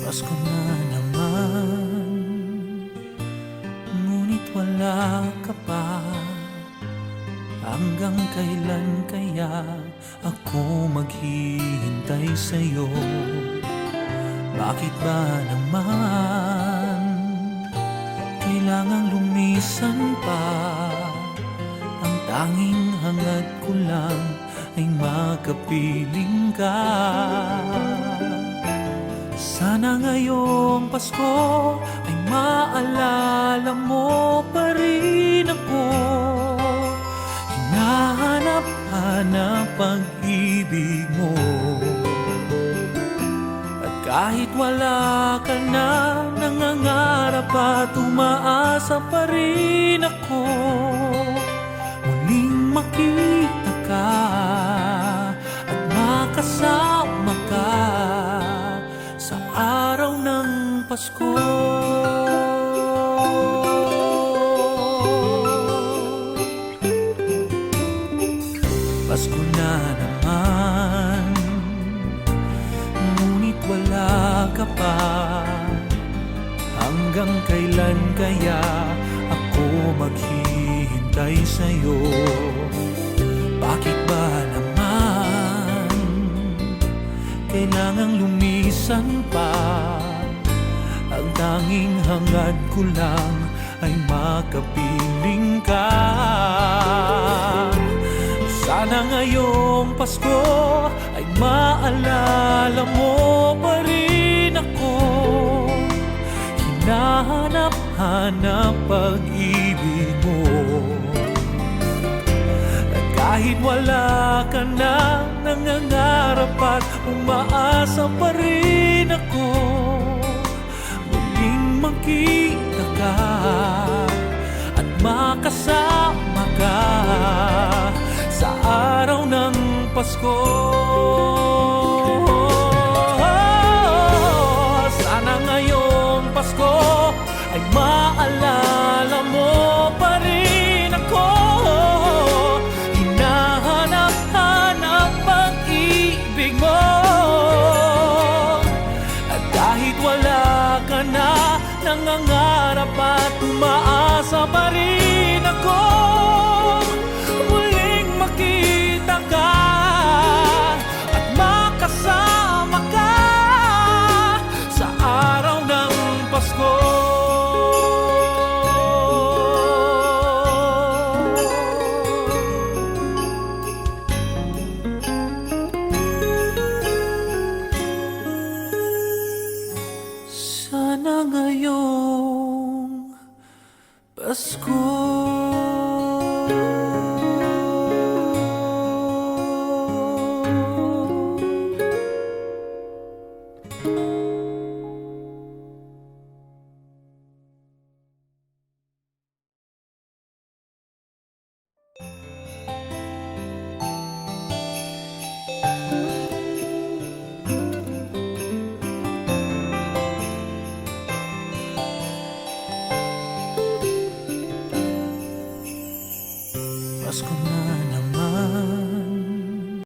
Pasko na naman, ngunit wala ka pa. Hanggang kailan kaya ako maghihintay sa'yo? Bakit ba naman kailangang lumisan pa? Ang tanging hangad ko lang ay makapiling ka. Sana ngayong Pasko ay maalala mo pa rin ako. Hinahanap-hanap pag-ibig mo. At kahit wala ka na, nangangarap at umaasa pa rin ako. Muling makita ka at makasama ka sa araw ng Pasko. Pasko na naman, ngunit wala ka pa. Hanggang kailan kaya ako maghihintay sa'yo? Bakit ba naman kailangang lumisan pa? Ang tanging hangad ko lang ay makapiling ka. Sana ngayong Pasko ay maalala mo pa rin ako. Hinahanap-hanap pag-ibig mo. At kahit wala ka na, nangangarap at umaasa pa rin ako. Muling makita ka at makasama ka sa araw ng Pasko. Sana ngayong Pasko ay maalala mo pa rin ako. Hinahanap-hanap pag-ibig mo. At kahit wala ka na, nangangarap at umaasa pa rin ako. Muling makita ka at makasama ka sa araw ng Pasko. Sana ngayong Pasko